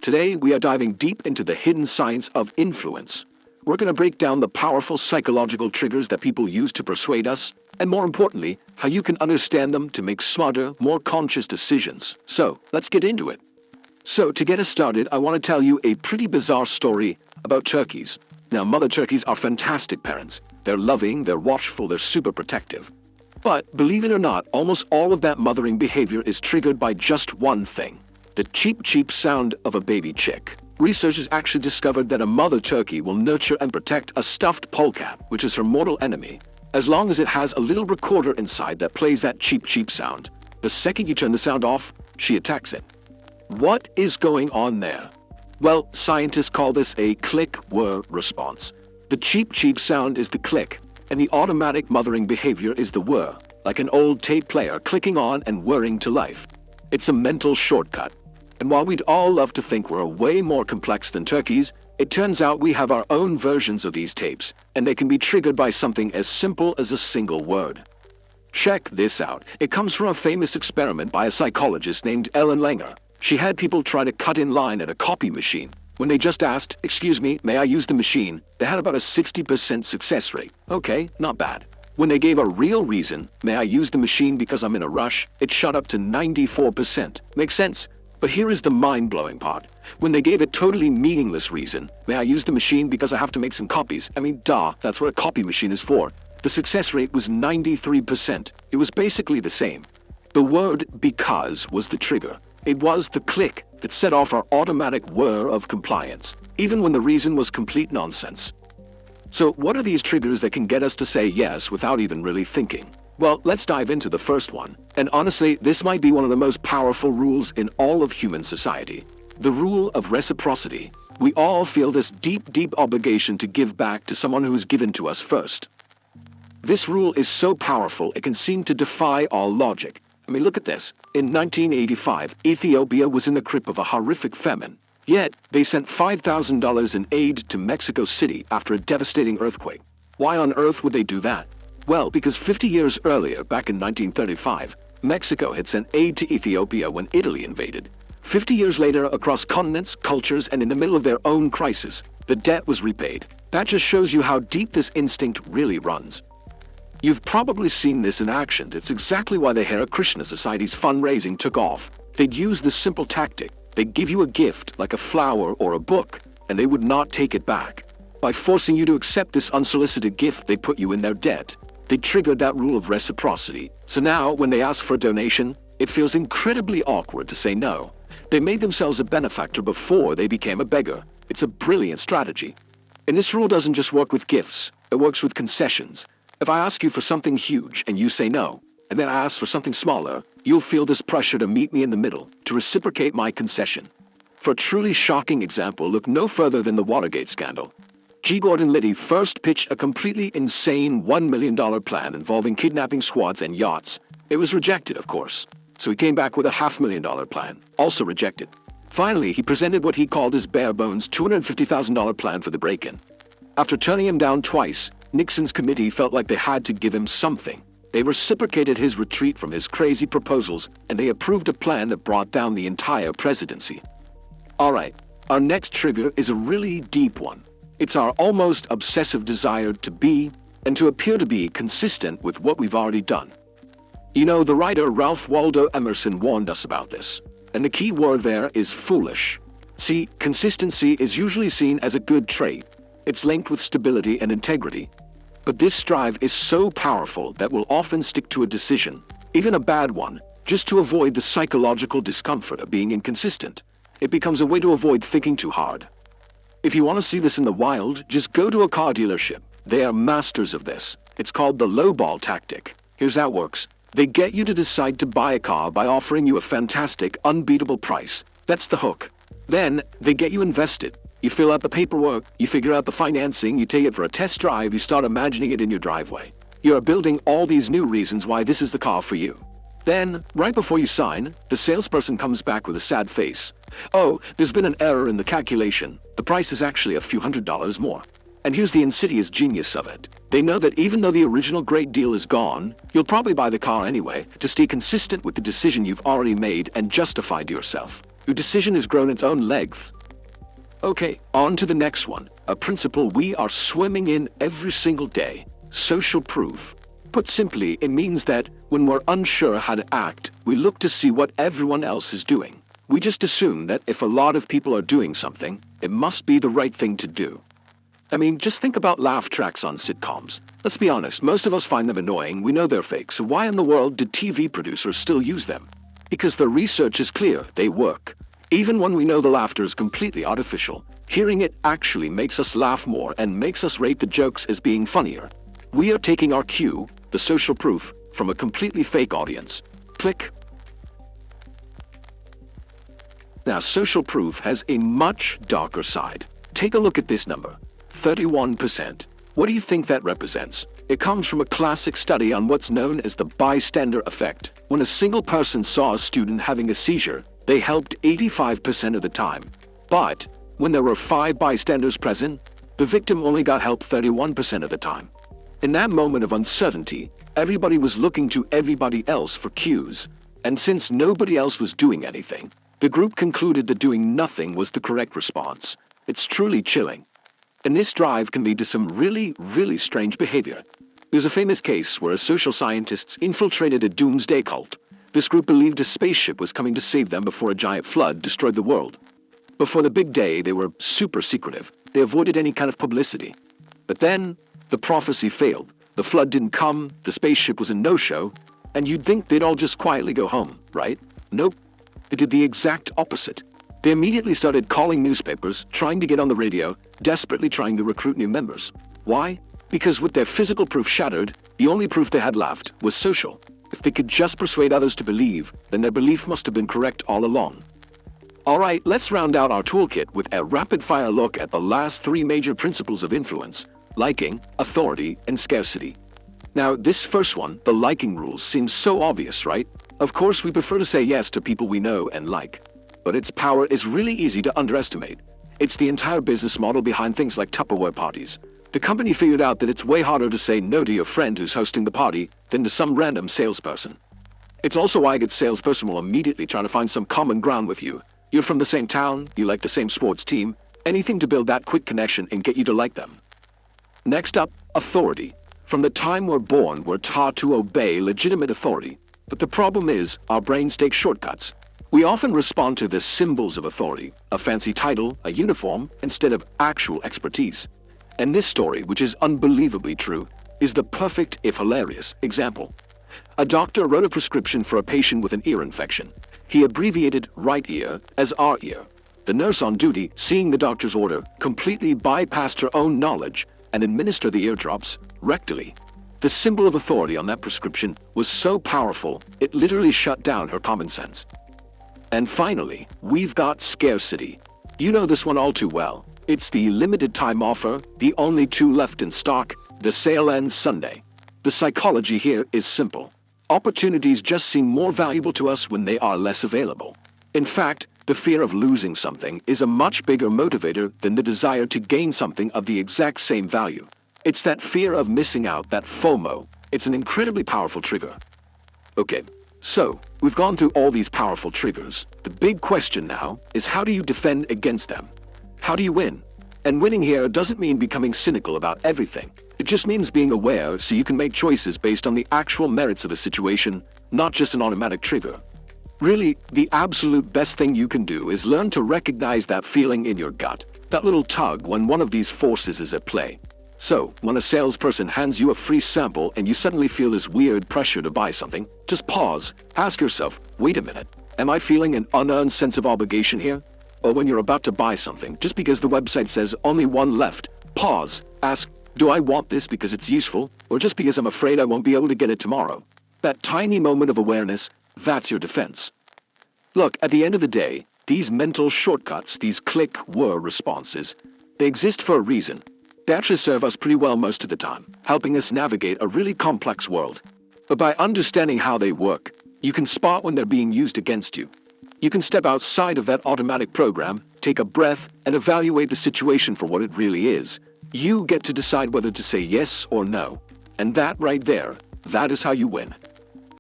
Today, we are diving deep into the hidden science of influence. We're going to break down the powerful psychological triggers that people use to persuade us, and more importantly, how you can understand them to make smarter, more conscious decisions. So, let's get into it. So, to get us started, I want to tell you a pretty bizarre story about turkeys. Now, mother turkeys are fantastic parents. They're loving, they're watchful, they're super protective. But, believe it or not, almost all of that mothering behavior is triggered by just one thing: the cheep sound of a baby chick. Researchers actually discovered that a mother turkey will nurture and protect a stuffed polecat, which is her mortal enemy, as long as it has a little recorder inside that plays that cheep sound. The second you turn the sound off, she attacks it. What is going on there? Well, scientists call this a click-whir response. The cheep sound is the click, and the automatic mothering behavior is the whir, like an old tape player clicking on and whirring to life. It's a mental shortcut. And while we'd all love to think we're way more complex than turkeys, it turns out we have our own versions of these tapes, and they can be triggered by something as simple as a single word. Check this out. It comes from a famous experiment by a psychologist named Ellen Langer. She had people try to cut in line at a copy machine. When they just asked, "Excuse me, may I use the machine?" they had about a 60% success rate. Okay, not bad. When they gave a real reason, "May I use the machine because I'm in a rush?" it shot up to 94%. Makes sense? But here is the mind-blowing part. When they gave a totally meaningless reason, "May I use the machine because I have to make some copies?" I mean, duh, that's what a copy machine is for. The success rate was 93%. It was basically the same. The word "because" was the trigger. It was the click that set off our automatic whir of compliance, even when the reason was complete nonsense. So what are these triggers that can get us to say yes without even really thinking? Well, let's dive into the first one. And honestly, this might be one of the most powerful rules in all of human society. The rule of reciprocity. We all feel this deep obligation to give back to someone who has given to us first. This rule is so powerful it can seem to defy all logic. I mean, look at this. In 1985, Ethiopia was in the grip of a horrific famine. Yet, they sent $5,000 in aid to Mexico City after a devastating earthquake. Why on earth would they do that? Well, because 50 years earlier, back in 1935, Mexico had sent aid to Ethiopia when Italy invaded. 50 years later, across continents, cultures, and in the middle of their own crisis, the debt was repaid. That just shows you how deep this instinct really runs. You've probably seen this in action. It's exactly why the Hare Krishna Society's fundraising took off. They'd use this simple tactic. They'd give you a gift, like a flower or a book, and they would not take it back. By forcing you to accept this unsolicited gift, they put you in their debt. They triggered that rule of reciprocity. So now, when they ask for a donation, it feels incredibly awkward to say no. They made themselves a benefactor before they became a beggar. It's a brilliant strategy. And this rule doesn't just work with gifts. It works with concessions. If I ask you for something huge and you say no, and then I ask for something smaller, you'll feel this pressure to meet me in the middle, to reciprocate my concession. For a truly shocking example, look no further than the Watergate scandal. G. Gordon Liddy first pitched a completely insane $1 million plan involving kidnapping squads and yachts. It was rejected, of course. So he came back with a $500,000 plan, also rejected. Finally, he presented what he called his bare-bones $250,000 plan for the break-in. After turning him down twice, Nixon's committee felt like they had to give him something. They reciprocated his retreat from his crazy proposals, and they approved a plan that brought down the entire presidency. All right, our next trigger is a really deep one. It's our almost obsessive desire to be, and to appear to be, consistent with what we've already done. You know, the writer Ralph Waldo Emerson warned us about this, and the key word there is foolish. See, consistency is usually seen as a good trait. It's linked with stability and integrity. But this drive is so powerful that we'll often stick to a decision, even a bad one, just to avoid the psychological discomfort of being inconsistent. It becomes a way to avoid thinking too hard. If you want to see this in the wild, just go to a car dealership. They are masters of this. It's called the lowball tactic. Here's how it works. They get you to decide to buy a car by offering you a fantastic, unbeatable price. That's the hook. Then, they get you invested. You fill out the paperwork, you figure out the financing, you take it for a test drive, you start imagining it in your driveway. You are building all these new reasons why this is the car for you. Then, right before you sign, the salesperson comes back with a sad face. "Oh, there's been an error in the calculation. The price is actually a few $100s more." And here's the insidious genius of it. They know that even though the original great deal is gone, you'll probably buy the car anyway, to stay consistent with the decision you've already made and justify to yourself. Your decision has grown its own legs. Okay, on to the next one. A principle we are swimming in every single day. Social proof. Put simply, it means that when we're unsure how to act, we look to see what everyone else is doing. We just assume that if a lot of people are doing something, it must be the right thing to do. I mean, just think about laugh tracks on sitcoms. Let's be honest, most of us find them annoying, we know they're fake, so why in the world did TV producers still use them? Because the research is clear, they work. Even when we know the laughter is completely artificial, hearing it actually makes us laugh more and makes us rate the jokes as being funnier. We are taking our cue, the social proof, from a completely fake audience. Click. Now, social proof has a much darker side. Take a look at this number, 31%. What do you think that represents? It comes from a classic study on what's known as the bystander effect. When a single person saw a student having a seizure, they helped 85% of the time. But when there were 5 bystanders present, the victim only got help 31% of the time. In that moment of uncertainty, everybody was looking to everybody else for cues. And since nobody else was doing anything, the group concluded that doing nothing was the correct response. It's truly chilling. And this drive can lead to some really strange behavior. There's a famous case where social scientists infiltrated a doomsday cult. This group believed a spaceship was coming to save them before a giant flood destroyed the world. Before the big day, they were super secretive. They avoided any kind of publicity. But then, the prophecy failed. The flood didn't come, the spaceship was a no-show, and you'd think they'd all just quietly go home, right? Nope. They did the exact opposite. They immediately started calling newspapers, trying to get on the radio, desperately trying to recruit new members. Why? Because with their physical proof shattered, the only proof they had left was social. If they could just persuade others to believe, then their belief must have been correct all along. Alright, let's round out our toolkit with a rapid-fire look at the last 3 major principles of influence: liking, authority, and scarcity. Now, this first one, the liking rules, seems so obvious, right? Of course, we prefer to say yes to people we know and like. But its power is really easy to underestimate. It's the entire business model behind things like Tupperware parties. The company figured out that it's way harder to say no to your friend who's hosting the party than to some random salesperson. It's also why a good salesperson will immediately try to find some common ground with you. You're from the same town, you like the same sports team, anything to build that quick connection and get you to like them. Next up, authority. From the time we're born, we're taught to obey legitimate authority. But the problem is, our brains take shortcuts. We often respond to the symbols of authority, a fancy title, a uniform, instead of actual expertise. And this story, which is unbelievably true, is the perfect, if hilarious, example. A doctor wrote a prescription for a patient with an ear infection. He abbreviated right ear as our ear. The nurse on duty, seeing the doctor's order, completely bypassed her own knowledge and administered the eardrops rectally. The symbol of authority on that prescription was so powerful, it literally shut down her common sense. And finally, we've got scarcity. You know this one all too well. It's the limited time offer, the only 2 left in stock, the sale ends Sunday. The psychology here is simple. Opportunities just seem more valuable to us when they are less available. In fact, the fear of losing something is a much bigger motivator than the desire to gain something of the exact same value. It's that fear of missing out, that FOMO. It's an incredibly powerful trigger. Okay, so we've gone through all these powerful triggers. The big question now is, how do you defend against them? How do you win? And winning here doesn't mean becoming cynical about everything. It just means being aware so you can make choices based on the actual merits of a situation, not just an automatic trigger. Really, the absolute best thing you can do is learn to recognize that feeling in your gut, that little tug when one of these forces is at play. So, when a salesperson hands you a free sample and you suddenly feel this weird pressure to buy something, just pause, ask yourself, wait a minute, am I feeling an unearned sense of obligation here? Or when you're about to buy something, just because the website says only 1 left, pause, ask, do I want this because it's useful, or just because I'm afraid I won't be able to get it tomorrow? That tiny moment of awareness, that's your defense. Look, at the end of the day, these mental shortcuts, these click-whir responses, they exist for a reason. They actually serve us pretty well most of the time, helping us navigate a really complex world. But by understanding how they work, you can spot when they're being used against you. You can step outside of that automatic program, take a breath, and evaluate the situation for what it really is. You get to decide whether to say yes or no. And that right there, that is how you win.